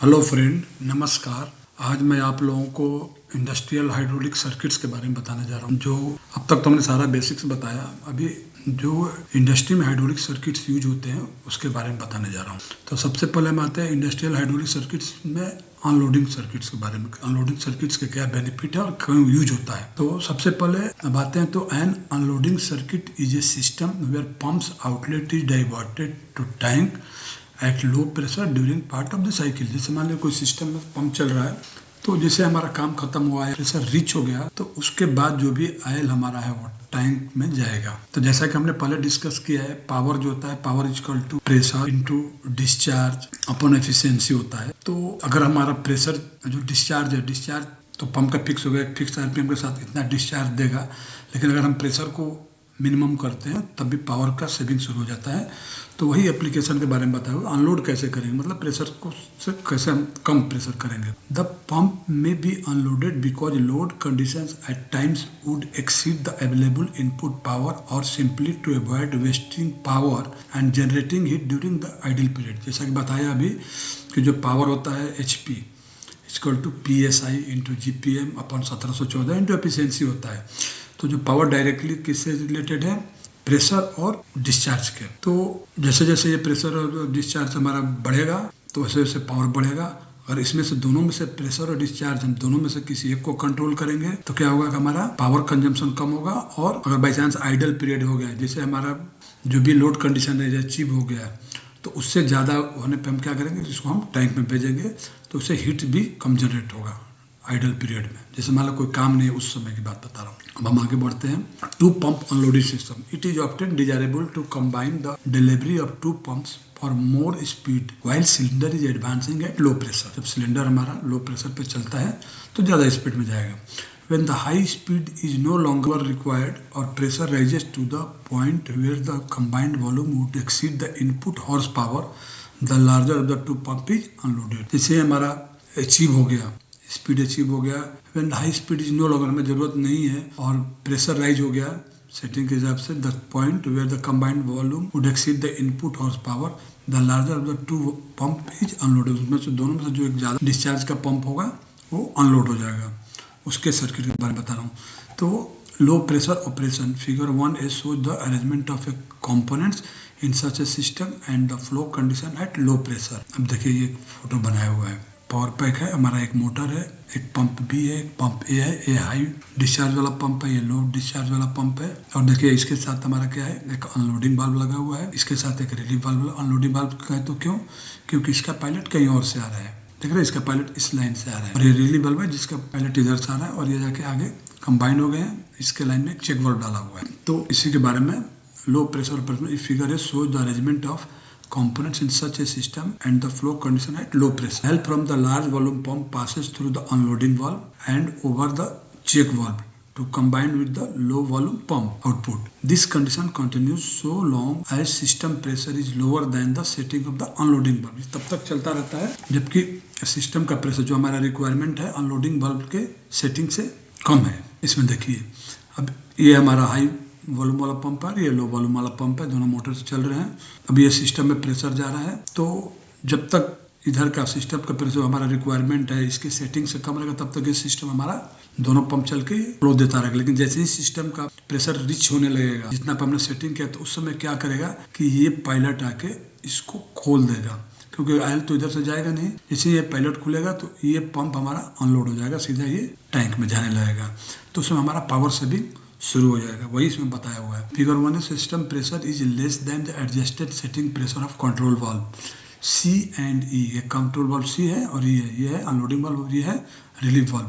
Hello friend, नमस्कार। आज मैं आप लोगों को इंडस्ट्रियल हाइड्रोलिक सर्किट्स के बारे में बताने जा रहा हूँ। जो अब तक तो हमने सारा बेसिक्स बताया, अभी जो इंडस्ट्री में हाइड्रोलिक सर्किट्स यूज होते हैं उसके बारे में बताने जा रहा हूँ। तो सबसे पहले हम आते हैं इंडस्ट्रियल हाइड्रोलिक सर्किट्स में अनलोडिंग सर्किट्स के बारे में। अनलोडिंग सर्किट्स के क्या बेनिफिट है और क्यों यूज होता है। तो सबसे पहले अब आते हैं तो an unloading circuit is a system where pumps outlet is diverted to tank at low pressure during part of the cycle. जैसे मान लो कोई सिस्टम में पंप चल रहा है, तो जैसे हमारा काम खत्म हुआ है, प्रेशर रीच हो गया, तो उसके बाद जो भी ऑयल हमारा है वो टैंक में जाएगा। तो जैसा कि हमने पहले डिस्कस किया है, पावर जो होता है, power equal to pressure into discharge upon efficiency होता है। तो अगर हमारा प्रेशर जो डिस्चार्ज तो पंप का फिक्स हो गया, फिक्स आरपीएम के साथ इतना डिस्चार्ज देगा। लेकिन अगर हम प्रेशर को मिनिमम करते हैं तब भी पावर का सेविंग शुरू हो जाता है। तो वही एप्लीकेशन के बारे में बताया। अनलोड कैसे करेंगे, मतलब प्रेशर को से कैसे हम कम प्रेशर करेंगे। The pump may be unloaded because load conditions at times would exceed the available input power और simply to avoid wasting power and generating heat during the idle period. जैसा कि बताया अभी कि जो पावर होता है HP equal to PSI into GPM upon 1714 into efficiency होता है। तो जो पावर डायरेक्टली किससे रिलेटेड है, प्रेशर और डिस्चार्ज के। तो जैसे जैसे ये प्रेशर और डिस्चार्ज हमारा बढ़ेगा तो वैसे वैसे पावर बढ़ेगा। और इसमें से दोनों में से प्रेशर और डिस्चार्ज हम दोनों में से किसी एक को कंट्रोल करेंगे तो क्या होगा कि हमारा पावर कंजम्पशन कम होगा। और अगर बाई चांस आइडल पीरियड हो गया, जैसे हमारा जो भी लोड कंडीशन है अचीव हो गया, तो उससे ज़्यादा होने पर हम क्या करेंगे, जिसको हम टैंक में भेजेंगे, तो उससे हीट भी कम जनरेट होगा आइडल पीरियड में। जैसे मान लो कोई काम नहीं है, उस समय की बात बता रहा हूँ। अब हम आगे बढ़ते हैं। Two pump unloading system, it is often desirable to combine the delivery of two pumps for more speed while cylinder is advancing at low pressure. जब सिलेंडर हमारा लो प्रेशर पे चलता है तो ज़्यादा स्पीड में जाएगा। When the high speed is no longer required or pressure rises to the point where the combined volume would exceed the input horsepower, the larger of the two pump is unloaded। जैसे हमारा achieve हो गया, speed achieve हो गया, when the high speed is no longer, हमें जरूरत नहीं है, और प्रेशर राइज हो गया सेटिंग के हिसाब से, the point where the combined volume would exceed the input horse power, the larger of the two pump is unloaded. उसमें से दोनों में से जो एक ज़्यादा डिस्चार्ज का पंप होगा वो अनलोड हो जाएगा। उसके सर्किट के बारे में बता रहा हूँ। तो low pressure operation, figure 1A shows the arrangement of a components in such a system and the flow condition at low pressure। अब देखिए ये फोटो बनाया हुआ है, पावर पैक है हमारा, एक मोटर है, एक पंप B है, एक पंप A है। ए हाई डिस्चार्ज वाला पंप है, ये लो डिस्चार्ज वाला पंप है। और देखिए इसके साथ हमारा क्या है, एक अनलोडिंग वाल्व लगा हुआ है, इसके साथ एक रिलीफ वाल्व। अनलोडिंग वाल्व का है तो क्यों, क्योंकि इसका पायलट कहीं और से आ रहा है, देख रहे हैं, इसका पायलट इस लाइन से आ रहा है, और ये रिलीफ वाल्व है जिसका पायलट इधर से आ रहा है, और ये जाके आगे कंबाइन हो गए हैं। इसके लाइन में एक चेक वाल्व डाला हुआ है। तो इसी के बारे में लो प्रेशर ऑपरेशन, फिगर है shows the arrangement of components in such a system and the flow condition at low pressure. Help from the large volume pump passes through the unloading valve and over the check valve to combine with the low volume pump output. This condition continues so long as system pressure is lower than the setting of the unloading valve। तब तक चलता रहता है जबकि system का pressure जो हमारा requirement है अनलोडिंग वाल्व के सेटिंग से कम है। इसमें देखिए अब ये हमारा हाई वॉल्यूम वाला पंप है, ये लो वॉल्यूम वाला पंप है, दोनों मोटर से चल रहे हैं। अब ये सिस्टम में प्रेशर जा रहा है, तो जब तक इधर का सिस्टम का प्रेशर हमारा रिक्वायरमेंट है इसके सेटिंग से कम रहेगा, तब तक ये सिस्टम हमारा दोनों पंप चल के फ्लो देता रहेगा। लेकिन जैसे ही सिस्टम का प्रेशर रिच होने लगेगा, जितना हमने सेटिंग किया, तो उस समय क्या करेगा कि ये पायलट आके इसको खोल देगा, क्योंकि ऑयल तो इधर से जाएगा नहीं। जैसे ये पायलट खुलेगा तो ये पंप हमारा अनलोड हो जाएगा, सीधा ये टैंक में जाने लगेगा। तो उसमें हमारा पावर सेविंग शुरू हो जाएगा। वही इसमें बताया हुआ है। Figure 1 system pressure is less than the adjusted setting pressure of control valve C and E। ये कंट्रोल वाल्व C है और ये है अनलोडिंग वाल्व और ये है relief valve.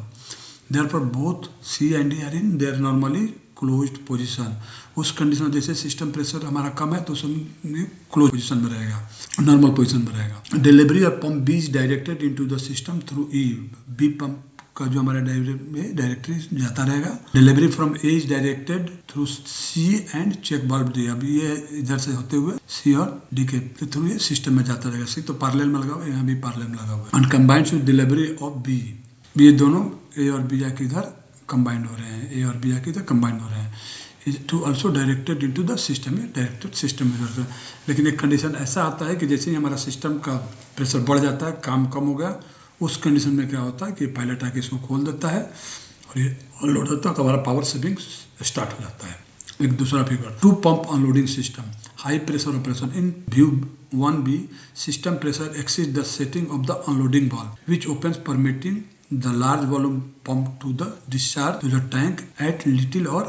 Therefore both C and E are in their normally closed position. उस condition में जैसे सिस्टम प्रेशर हमारा कम है तो उसमें क्लोज पोजीशन में रहेगा, नॉर्मल पोजीशन में रहेगा। Delivery of pump B is directed into the system through E। B pump का जो हमारा डायरेक्टरी जाता रहेगा। Delivery from A is directed through C and check valve D। अभी ये इधर से होते हुए C और D के थ्रू ये सिस्टम में जाता रहेगा। C तो पैरेलल में लगा हुआ है, यहाँ भी पैरेलल में लगा हुआ है। अनकम्बाइंड विद डिलीवरी ऑफ B, ये दोनों A और B जाके इधर कंबाइंड हो रहे हैं, A और B जाके इधर कंबाइंड हो रहे हैं। Is to also directed into the system, directed system में। लेकिन एक कंडीशन ऐसा आता है कि जैसे ही हमारा सिस्टम का प्रेशर बढ़ जाता है, काम कम हो गया, उस कंडीशन में क्या होता है कि पायलट आके इसको खोल देता है और ये अनलोड होता है तो हमारा पावर सेविंग स्टार्ट हो जाता है। एक दूसरा figure, two pump unloading system, high pressure operation. In view 1B, system pressure exceeds the setting of the unloading valve, which opens, permitting the large volume pump to the discharge to the tank at little or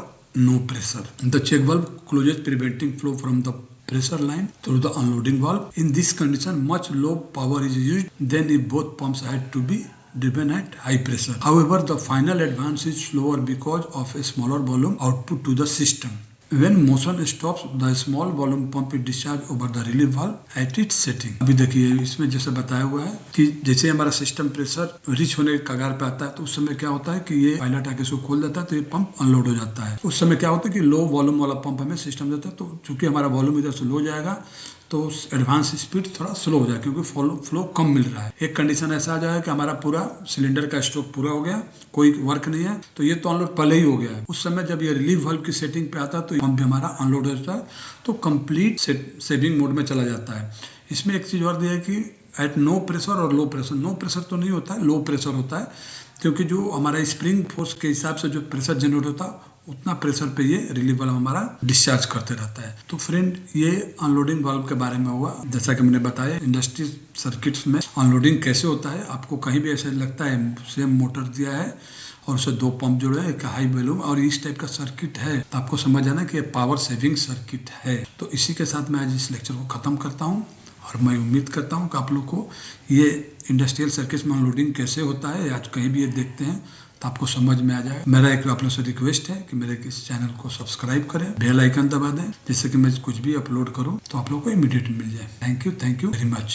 no pressure. The check valve closes, preventing flow from the pressure line through the unloading valve. In this condition, much low power is used than if both pumps had to be driven at high pressure. However, the final advance is slower because of a smaller volume output to the system. When motion stops, the small volume pump is discharged over the relief valve at its setting. अभी देखिए इसमें जैसे बताया हुआ है कि जैसे हमारा सिस्टम प्रेशर रीच होने के कगार पे आता है तो उस समय क्या होता है कि ये पायलट आके इसको खोल देता है तो ये पंप अनलोड हो जाता है। उस समय क्या होता है कि लो वॉल्यूम वाला पंप हमें सिस्टम देता है, तो चूंकि हमारा वॉल्यूम इधर से लो जाएगा तो एडवांस स्पीड थोड़ा स्लो हो जाए क्योंकि फ्लो कम मिल रहा है। एक कंडीशन ऐसा आ जाए कि हमारा पूरा सिलेंडर का स्ट्रोक पूरा हो गया, कोई वर्क नहीं है, तो ये तो अनलोड पहले ही हो गया है। उस समय जब ये रिलीफ वाल्व की सेटिंग पे आता है तो पंप भी हमारा अनलोड हो जाता है, तो कंप्लीट सेविंग मोड में चला जाता है। इसमें एक चीज़ और दी है कि एट नो प्रेशर और लो प्रेशर, नो प्रेशर तो नहीं होता है, लो प्रेशर होता है, क्योंकि जो हमारा स्प्रिंग फोर्स के हिसाब से जो प्रेशर जनरेट होता है उतना प्रेशर पे ये रिलीफ वाल्व हमारा डिस्चार्ज करते रहता है। तो फ्रेंड, ये अनलोडिंग वाल्व के बारे में हुआ। जैसा कि मैंने बताया इंडस्ट्री सर्किट्स में अनलोडिंग कैसे होता है, आपको कहीं भी ऐसा लगता है सेम मोटर दिया है और उसे दो पंप जुड़े हैं, एक हाई वॉल्यूम और इस टाइप का सर्किट है, तो आपको समझ आना कि ये पावर सेविंग सर्किट है। तो इसी के साथ मैं आज इस लेक्चर को ख़त्म करता हूँ और मैं उम्मीद करता हूँ कि आप लोग को ये इंडस्ट्रियल सर्किट्स में अनलोडिंग कैसे होता है आज कहीं भी ये देखते हैं तो आपको समझ में आ जाए। मेरा एक आप लोग से रिक्वेस्ट है कि मेरे इस चैनल को सब्सक्राइब करें, बेल आइकन दबा दें, जिससे कि मैं कुछ भी अपलोड करूं तो आप लोग को इमीडिएट मिल जाए। Thank you very much.